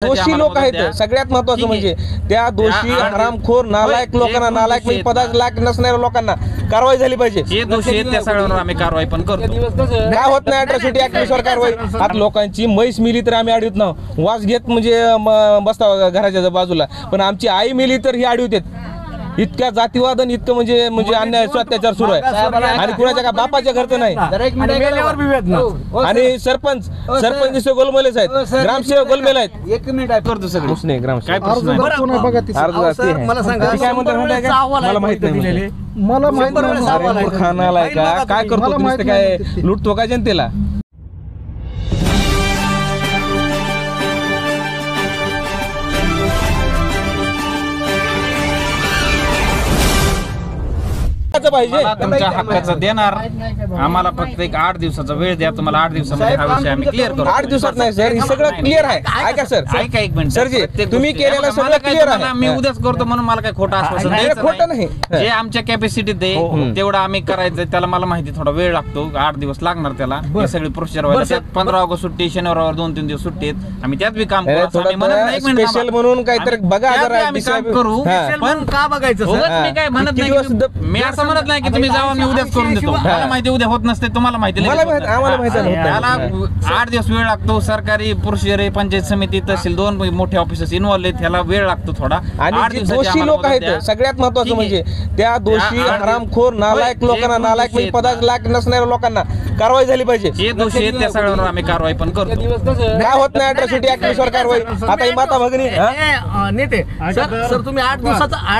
दोषी लोक आहेत सगळ्यात महत्वाचं म्हणजे त्या दोषी हरामखोर नालायक लोकांना नालायक म्हणजे पदार्थ लायक नसणाऱ्या लोकांना कारवाई झाली पाहिजे। हे दोषी आहेत त्या सगळ्यांवर आम्ही कारवाई पण करतो। काय होत नाही अॅट्रॉसिटी ऍक्टनुसार कारवाई। आता लोकांची म्हैस मिली तर आम्ही अडवत ना वास घेत म्हणजे बसता घराच्या बाजूला, पण आमची आई मिली तर ही अडवतात। इतक्या जातीवाद आणि इतकं म्हणजे अन्याय अत्याचार सुरू आहे आणि कुणाच्या का बापाच्या घरचं नाही। आणि सरपंच दिसतो गोलमेलेच आहेत, ग्रामसेवक गोलमेल आहेत। एक मिनिट आहे करतो सगळं नाही ग्रामसेवक मला सांगा काय म्हणतात मला माहित नाही, मला माहित खानाला काय करतो काय लुटतो काय जनतेला। मला तुमच्या हक्काचं देणार, आम्हाला फक्त एक 8 दिवसाचा वेळ द्या। तुम्हाला 8 दिवसामध्ये हा विषय आम्ही क्लिअर करू। 8 दिवसात नाही सर, हे सगळं क्लिअर आहे। ऐका सर, ऐका एक मिनिट सर जी, तुम्ही केलेलं सगळं क्लिअर आहे। मी उद्याच करतो म्हणून मला काय खोटं आश्वासन द्यायचं खोटं नाही। जे आमच्या कॅपॅसिटीत आहे तेवढं आम्ही करायचं। त्याला मला माहिती थोडा वेळ लागतो, 8 दिवस लागणार त्याला ही सगळी प्रोसिजर व्हायला। 15 ऑगस्ट सुट्टी, शनिवार 2-3 दिवस सुट्टी आहेत, आम्ही त्यात बी काम करू। स्पेशल म्हणून काहीतरी बघा जरा आम्ही काम करू, पण का बघायचं मी काय म्हणत नाही, मी असं म्हणत नाही की तुम्ही जावा मी उद्याच करून देतो। मला माहिती उद्या होत नसते, तुम्हाला माहिती आम्हाला माहिती आहे। त्याला 8 दिवस वेळ लागतो। सरकारी प्रोसिजर आहे, पंचायत समिती तहसील 2 मोठे ऑफिसर्स इन्व्हॉल्व आहेत, त्याला वेळ लागतो थोडा। आणि दोषी लोक आहेत सगळ्यात महत्वाचं म्हणजे त्या दोषी हरामखोर नालायक लोकांना नालायक म्हणजे पदार्थ लायक नसणाऱ्या लोकांना कारवाई झाली पाहिजे। हे दोषी आहेत त्या सगळ्यांवर आम्ही कारवाई पण करतो। काय होत नाही अॅट्रॉसिटी ऍक्टनुसार कारवाई। आता ही माता भगिनी नेते सर तुम्ही 8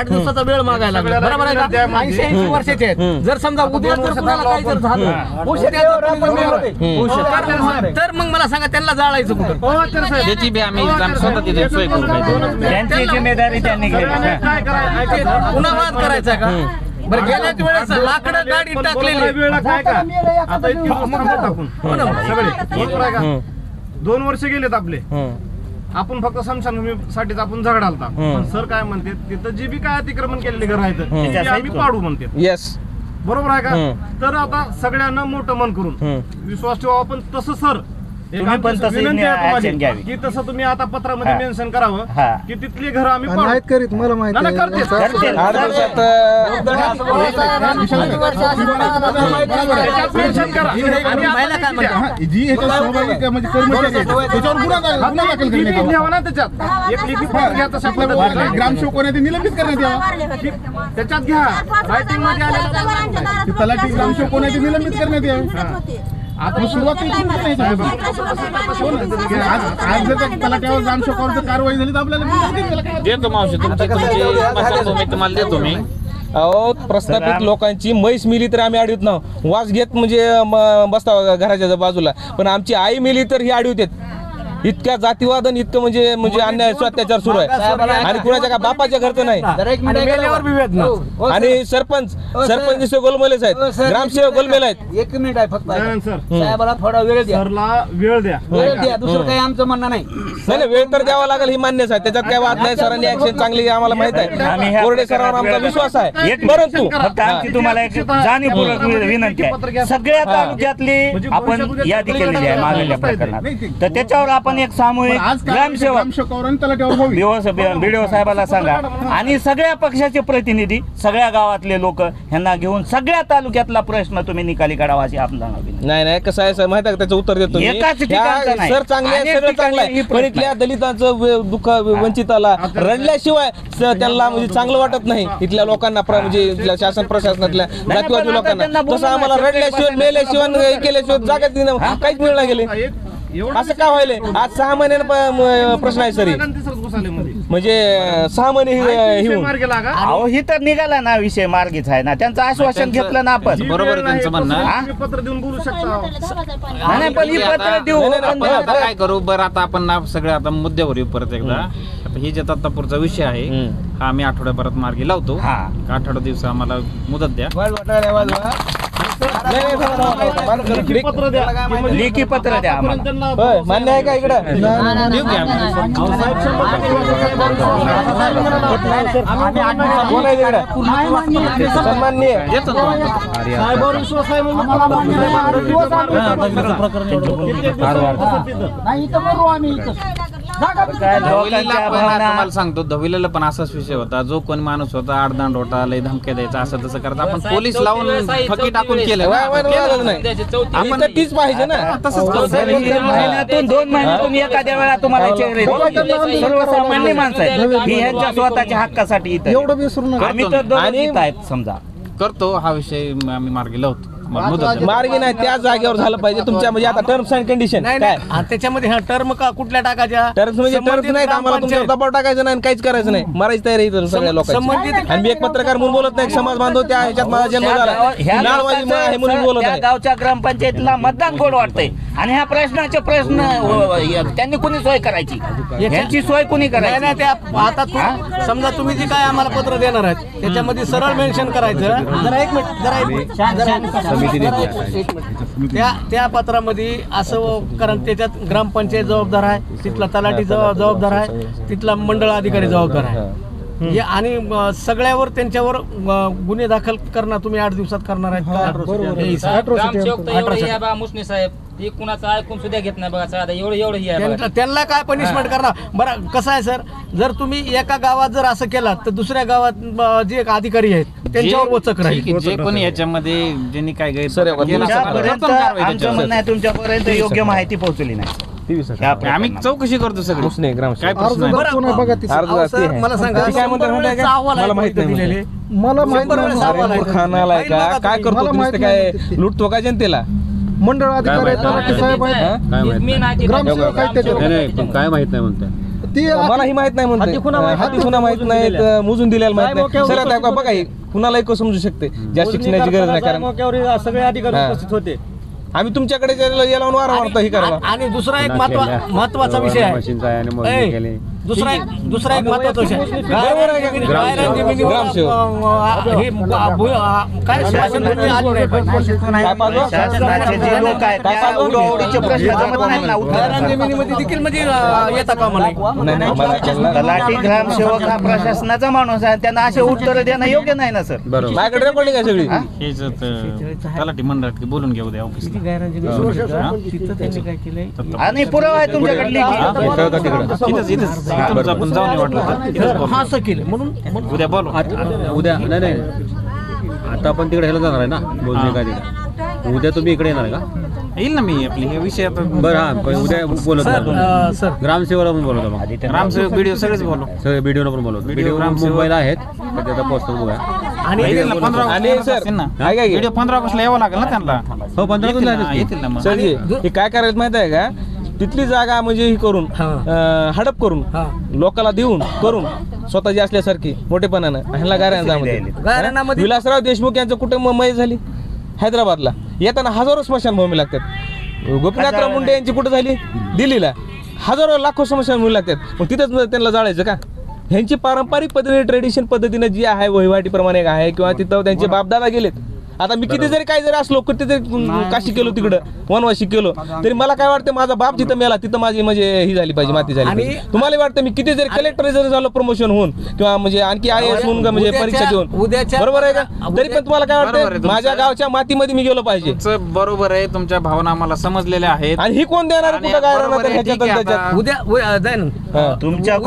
दिवसाचा वेळ मागायला लागला, बरोबर आहे का? 80 वर्षाचे आहेत, जर समजा उद्या जर कुणाला काही जर झालं तर मग मला सांगा त्यांना जाळायचं कुठं? त्याची बी आम्ही स्वतः तिथे सोय करू। त्यांची जिम्मेदारी त्यांनी घेतली, पुन्हा वाद करायचा का? बरं गेल्याच वेळेस लाकडं गाडी टाकलेली आता सगळे 2 वर्ष गेलेत आपले, आपण फक्त समशानासाठीच आपण झगडा आलता। पण सर काय म्हणते तिथं जी बी काय अतिक्रमण केलेले घर आहेत ते आम्ही पाडू म्हणते। येस बरोबर आहे का? तर आता सगळ्यांना मोठं मन करून विश्वास ठेवा। पण तसं सर विनंती आहे तुम्हाला की तसं तुम्ही आता पत्रामध्ये मेन्शन करावं की तिथली घर आम्ही करीत। मला माहिती ग्रामसेवक कोणी निलंबित करण्यात यावं, त्याच्यात घ्या रायटिंग मध्ये आलेलं तलाठी ग्रामसेवक कोणी निलंबित करण्यात यावं। आता सुरुवात आज जर तलाट्यावर ग्रामसेवकावर जर कारवाई झाली तर आपल्याला देतो मावशी तुमची तुम्हाला देतो मी। अहो प्रस्थापित लोकांची म्हैस मिली तर आम्ही अडवत ना वास घेत म्हणजे बसता घराच्या बाजूला, पण आमची आई मिली तर ही अडवतात। इतक्या जातीवाद आणि इतकं म्हणजे अन्याय अत्याचार सुरू आहे आणि कुणाच्या का बापाच्या घरचं नाही। आणि सरपंच दिसतो गोलमेलेच आहेत, ग्रामसेवक गोलमेल आहेत। एक मिनिट आहे फक्त साहेबाला थोडा वेळ द्या, वेळ द्या, दुसरं काही आमचं म्हणणं नाही। नाही वेळ तर द्यावा लागेल ही मान्यच आहे, त्याच्यात काय वाद नाही। सरांनी ऍक्शन चांगली आम्हाला माहित आहे, कोरडे सरांवर आमचा विश्वास आहे। परंतु तुम्हाला एक जाणीवपूर्वक विनंती आहे, सगळ्या तालुक्यातली आपण यादी केलेली आहे मागल्या प्रकरणात, तर त्याच्यावर आपण एक सामूहिक बीडीओ साहेबाला सांगा आणि सगळ्या पक्षाचे प्रतिनिधी सगळ्या गावातले लोक ह्यांना घेऊन सगळ्या तालुक्यातला प्रश्न तुम्ही निकाली काढावा अशी आपल्याला नाही कसं आहे माहित आहे, त्याचं उत्तर देतो सर। चांगले आहे, सगळं चांगलं आहे, पण इथल्या दलितांचं दुःख वंचिताला रडल्याशिवाय त्यांना म्हणजे चांगलं वाटत नाही। इथल्या लोकांना म्हणजे शासन प्रशासनातल्या जातीवादी लोकांना तसं आम्हाला रडल्याशिवाय मेल्याशिवाय केल्याशिवाय जागा काहीच मिळणार गेले। असं का व्हायलंय? आज 6 महिन्यानं प्रश्न आहे सर, म्हणजे 6 महिने अहो ही तर निघाला ना विषय मार्गीच आहे ना, त्यांचं आश्वासन घेतलं ना आपण। बरोबर त्यांचं म्हणणं पत्र देऊन बोलू शकता नाही, पण ही पत्र देऊ काय करू बरं। आता आपण ना सगळं आता मुद्द्यावर येऊ परत एकदा। आता ही जे दत्तापूरचा विषय आहे हा आम्ही आठवड्याभरात मार्गी लावतो। 8 दिवस आम्हाला मुदत द्या। लेखी पत्र द्या आम्हाला। मान्य आहे का इकडं? देऊ की आम्ही। कोण आहे तिकडं? सन्माननीय देतो साहेबांवर विश्वास आहे म्हणून मला नाही इथं करू आम्ही इथं धविलीला पण आता मला सांगतो, धविलीला पण असाच विषय होता. जो कोण माणूस होता आडदांड होता, लय धमक्या द्यायचा, असं तसं करता आपण पोलीस लावून फकी टाकून केलं. आपण तीच पाहिजे ना. तसंच करतो. महिन्यातून 2 महिन्यातून एखाद्या वेळा तुम्हाला चेहरे सर्वसामान्य माणसं आहेत ही ह्यांच्या स्वतःच्या हक्कासाठी इथं एवढं विसरू नका. आम्ही तर दररोज इथं आहेत समजा. करतो हा विषय आम्ही मार्गी लावतो. मार्गी नाही, त्या जागेवर झालं पाहिजे तुमच्या म्हणजे आता टर्म्स अँड कंडिशन नाही काय नाही त्याच्यामध्ये ह्या टर्म का कुठल्या टाकायच्या? टर्म्स म्हणजे टर्म्स संबंधित नाही, आम्हाला तुमच्यावर ग्रामपंचायत. दबाव टाकायचं नाही आणि काहीच करायचं नाही. मारायची तयारी आहे इथं सगळ्या लोकांची. संबंधित- आणि मी एक पत्रकार म्हणून बोलत नाही, समाज बांधव त्या ह्याच्यात माझा जन्म झाला, ह्या नाळवाजी आहे म्हणून बोलत त्या आहे. गावच्या ग्रामपंचायतीला मतदान गोड वाटतंय आणि ह्या प्रश्नाचे प्रश्न त्यांनी कुणी सोय करायची, ह्यांची सोय कुणी नाही करायची? नाही त्या आता समजा तुम्ही जे काय आम्हाला पत्र देणार आहेत त्याच्यामध्ये सरळ मेन्शन करायचं. जरा एक मिनिट, जरा एक मिनिट, त्या पत्रामध्ये असं, कारण त्याच्यात ग्रामपंचायत जबाबदार आहे, तिथला तलाठी जबाबदार आहे, तिथला मंडळ अधिकारी जबाबदार आहे. आणि सगळ्यावर त्यांच्यावर गुन्हे दाखल करणं तुम्ही 8 दिवसात करणार आहेत का? मुसने साहेब ती कुणाचं ऐकून सुद्धा घेत नाही बघा. साधा एवढं ही आहे बघा. त्यांना काय पनिशमेंट करणार? बरं कसं आहे सर, जर तुम्ही एका गावात जर असं केलं तर दुसऱ्या गावात जे अधिकारी आहेत त्यांच्यावर वचक राहील. जे कोणी याच्यामध्ये ज्यांनी काय आमचं म्हणणं आहे तुमच्यापर्यंत योग्य माहिती पोहोचली नाही. आम्ही चौकशी करतो सगळी. मुसने ग्रामसेवक. काय प्रश्न आहे? अहो, सर, मला सांगा, ती काय म्हणतात माहिती आहे का? मला माहित नाही दिलेले. मला माहित शंभर वेळेस नाही. अहवाल आहे. खानाला आहे का काय करतो मला तू? माहित नुसतं काय नाही. लुटतो का जनतेला? मंडळ अधिकारी आहेत, तलाठी साहेब आहेत, मी नाही ग्रामसेवक आहेत त्याच्यावर. काय माहित नाही म्हणतात. ती मलाही माहित नाही म्हणते. हाती खुणा माहित नाहीत, मोजून दिलेला माहित नाही. सर आता का बघा, कुणाला एक समजू शकते, जास्त शिक्षणाची गरज नाही. कारण सगळे अधिकारी उपस्थित होते. आम्ही तुमच्याकडे याला वारंवार हे करा. आणि दुसरा एक महत्वाचा विषय आहे. दुसरा एक महत्वाचा विषय बरोबर आहे का? काय शासन काय पाहतो? शासनाचे जे लोक आहेत त्या उडवाउडीचे प्रश्न जमत नाहीत ना उत्तर. जमिनीमध्ये देखील म्हणजे येता कामा नाही. नाही नाही, मला त्यांना- तलाठी ग्रामसेवक हा प्रशासनाचा माणूस आहे, त्यांना असे उत्तर देणं योग्य नाही ना सर. माझ्याकडे रेकॉर्डिंग आहे सगळी. हेच तलाठी मंडळात बोलून घेऊ द्या ऑफिस. आणि पुरावा आहे तुमच्याकडली आपण जाऊन वाटलं तर इथंच बोलू. हा असं केलं म्हणून उद्या बोलू. उद्या नाही आता आपण तिकडे ह्याला जाणार आहे ना बोलणे काय उद्या तुम्ही इकडे येणार आहे का? येईल ना मी. आपली हे विषय आता बरं हा पण उद्या बोलत सर ग्रामसेवकला पण बोलवतो मग ग्रामसेवक व्हिडिओ सगळेच बोलू. सगळे व्हिडिओ पण बोलवतो. व्हिडिओ ग्रामसेवक- मुंबईला आहेत पण त्याचा पोस्टर बघूया. आणि येतील ना 15 आणि ऑगस्ट सर, असेल ना. काय काय व्हिडिओ 15 ऑगस्टला यावं लागेल ना त्यांना. हो 15 येतील ना, येतील ना मग. सर हे काय करायचं माहित आहे का? तिथली जागा म्हणजे ही करून हडप करून लोकांना देऊन करून स्वतःची असल्यासारखी मोठेपणानं ह्यांना गायरानामध्ये- विलासराव देशमुख यांचं कुटुंब मय झाली हैदराबादला. येताना हजारो स्मशानभूमी लागतात. गोपीनाथराव मुंडे यांची कुठं झाली दिल्लीला. हजारो लाखो स्मशानभूमी लागतात. मग तिथंच त्यांना जाळायचं का? ह्यांची पारंपरिक पद्धतीने ट्रेडिशन पद्धतीने जी आहे वहिवाटीप्रमाणे आहे किंवा तिथं त्यांचे बापदादा गेलेत. आता मी किती जरी काय जरी असलो किती जरी काशी केलो तिकडं वनवासी केलो तरी मला काय वाटतं माझा बाप जिथं मेला तिथं माझी म्हणजे ही झाली पाहिजे माती झाली पाहिजे. तुम्हाला वाटतं मी किती जरी कलेक्टर जरी झालो प्रमोशन होऊन किंवा म्हणजे आणखी IAS होऊन म्हणजे परीक्षा देऊन बरोबर आहे का? तरी पण तुम्हाला काय वाटतं माझ्या गावच्या मातीमध्ये मी गेलो पाहिजे. तुमचं बरोबर आहे. तुमच्या भावना आम्हाला समजलेल्या आहेत. आणि ही कोण देणार आणि कुठं काय बरोबर आहे, राहणार ठीक आहे त्याच्यात उद्या जाईन तुमच्या